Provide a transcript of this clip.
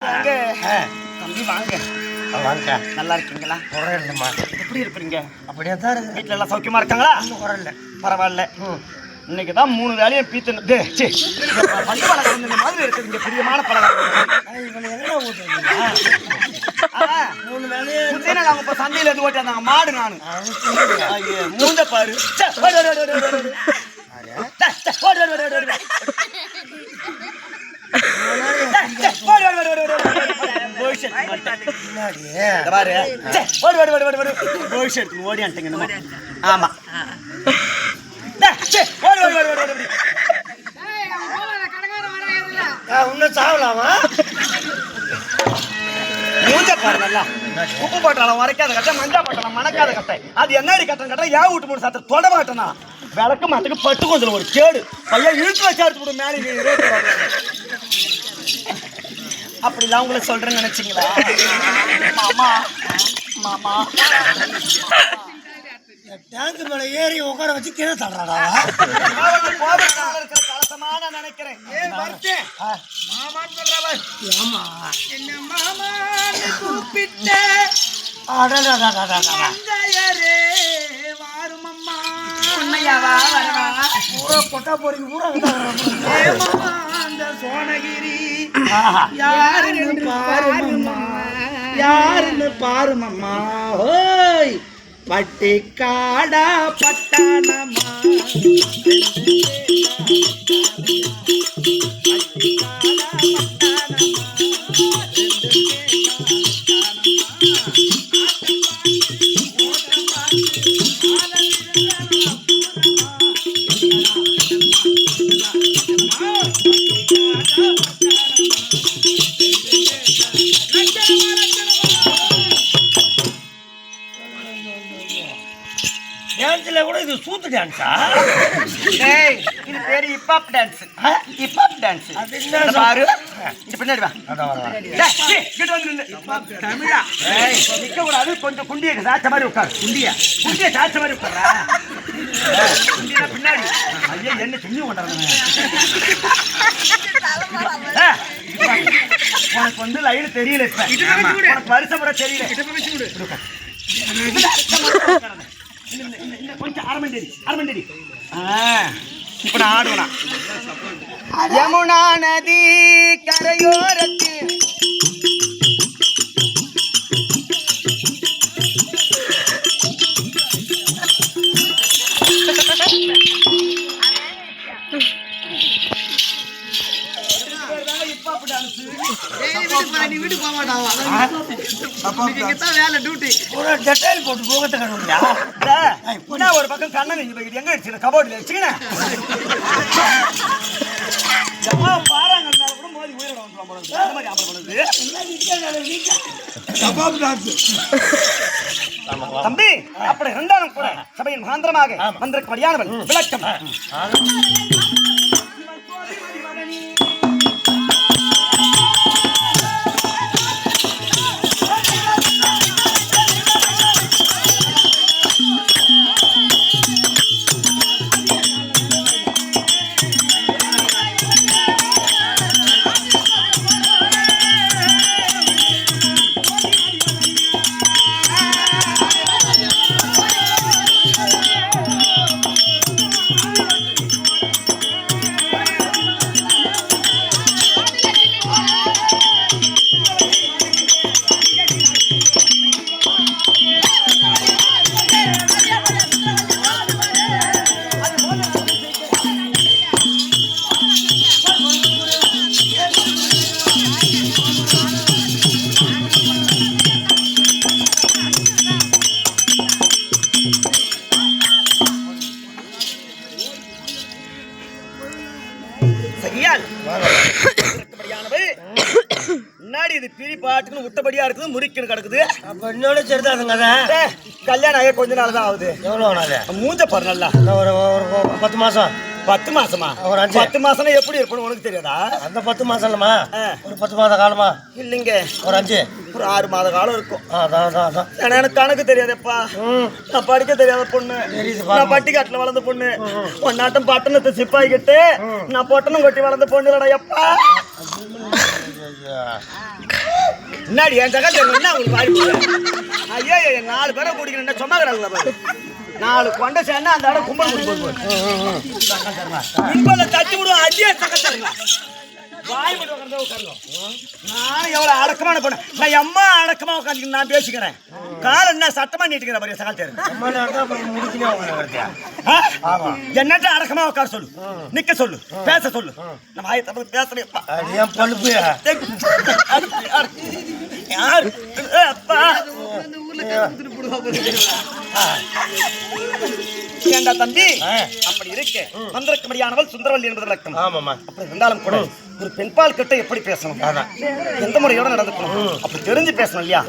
தம்பி வாங்க வாங்க. நல்லா இருக்கீங்களா? குறை இல்லைம்மா. எப்படி இருப்பீங்க? அப்படியே தான் இருக்கு. வீட்டில் எல்லாம் சௌக்கியமா இருக்காங்களா? ஒன்றும் குறை இல்லை. பரவாயில்ல. இன்னைக்கு தான் 3 வேலையும் பீத்து பள்ளி பலகாரம் இந்த மாதிரி இருக்குதுங்க. பிரியமான பலகாரம். இவனை என்ன ஊற்றுறீங்களா? 3 வேலையும் நாங்கள் இப்போ சந்தையில் எது ஓட்டியாந்தாங்க மாடு நான் மூந்த பாரு. ஓடியான்ட்டீங்க. ஆமா இன்னும் சாவலாமா? மூஞ்ச பாரு நல்லா. உப்பு போட்டாலும் வரைக்காத கட்டை, மஞ்சா போட்டாலும் மணக்காத கட்டை. அது என்னடி கட்டம் கட்டா ஏன் விட்டு மூணு சாத்த தொட மாட்டேனா விளக்கு மாத்துக்கு பட்டு கொஞ்சம் ஒரு கேடு பையன் இழுத்து வச்சா எடுத்து விடு மேலே அப்படிலாம் உங்களை சொல்றேன்னு நினைச்சீங்களா? மாமா மாமா டேங்க் மேல ஏறி உட்கார வச்சு கீழே தள்ளுறாடா. கலசமான நினைக்கிறேன். மாமான்னு சொல்றவன் ஆமா என்ன மாமா கூப்பிட்ட வாருமம்மா உண்மையாவா வரவா கொட்டா போறீங்க ஊரா அந்த சோனகிரி யாருன்னு பாருமம்மா யாருன்னு பாருமம்மா ஓய் பட்டி காடா பட்டானமா டான்ஸ்ல கூட இது சூத்து டான்ஸா? இது பேரு ஹிப்ஹாப் டான்ஸ். ஹிப்ஹாப் டான்ஸ் அது என்ன பாரு. இது பின்னாடி வா. தமிழா நிக்க கூடாது. கொஞ்சம் குண்டிய சாச்ச மாதிரி உட்காரு. குண்டிய சாச்ச மாதிரி உட்காரா. குண்டியா பின்னாடி. ஐயா என்ன சுண்ணி கொண்டாடுறேன். உனக்கு வந்து லைன் தெரியல. இப்ப உனக்கு வருஷம் கூட தெரியல. கொஞ்சம் அரமண்டேரி. இப்ப நான் ஆடுவேனா? யமுனா நதி கரையோரத்தில் வீட்டுக்கு போக மாட்டான். வேலை டியூட்டி டெட்டைல் போட்டு போகத்தை கழுவுறியா? ஒரு பக்கம் கண்ணன் எங்க அடிச்சு கபோர்டில் வச்சுக்கினேன் பாறாங்க கூட மோதி தம்பி அப்படி இருந்தாலும் கூட சபையின் மகாந்திரமாக வந்திருக்கபடியானவள் விளக்கம். முன்னாடி இது பிரி பாட்டுன்னு விட்டபடியா இருக்குது, முறிக்குன்னு கிடக்குது. என்னோட சரிதானுங்க. கல்யாணம் ஆகிய கொஞ்ச நாள் தான் ஆகுது. எவ்வளோ நாள்? மூஞ்ச பாரு நல்லா. ஒரு 10 மாசம். 10 மாசமா? ஒரு 10 மாசம் எப்படி இருப்பணும் உனக்கு தெரியாதா? அந்த 10 மாசம் இல்லம்மா, ஒரு 10 மாத காலமா? இல்லைங்க, ஒரு 5 ஒரு 6 மாத காலம் இருக்கும். அதான் எனக்கு கணக்கு தெரியாதப்பா. நான் படிக்க தெரியாத பொண்ணு, நான் பட்டிக்காட்டுல வளர்ந்த பொண்ணு. ஒன்னாட்டம் பட்டணத்தை சிப்பாய்கிட்டு நான் பொட்டணம் கொட்டி வளர்ந்த பொண்ணு இல்லடா எப்பா. முன்னாடி என் சகல் என்ன உங்களுக்கு வாரி போடுவேன் ஐயா 4 பேரை குடிக்கணும் சும்மா கிடக்குல பாரு 4 கொண்ட சேர்னா அந்த இடம் கும்பல் கும்பல தட்டி விடுவோம் அடியே சகல் தருங்க வாய் மட்டும் உட்கார்ந்து உட்காருங்க நான் எவ்வளவு அடக்கமான பொண்ணு நான் அம்மா அடக்கமா உட்காந்து நான் பேசிக்கிறேன் காலம் என்ன சத்தமா நீட்டுக்கிற பாரு சகல் தேரு என்னட்ட அடக்கமா உட்கார சொல்லு நிக்க சொல்லு பேச சொல்லு நம்ம வாயை தப்பு பேசுறேன் பழுப்பு யார் அப்பா ஏண்டா தம்பி அப்படி இருக்கு மந்திரக்குமரியானவள் சுந்தரவல்லி என்பது விளக்கம் ஆமாமா அப்படி இருந்தாலும் கூட ஒரு பெண்பால் கிட்ட எப்படி பேசணும் எந்த முறையோட நடந்துக்கணும் அப்படி தெரிஞ்சு பேசணும் இல்லையா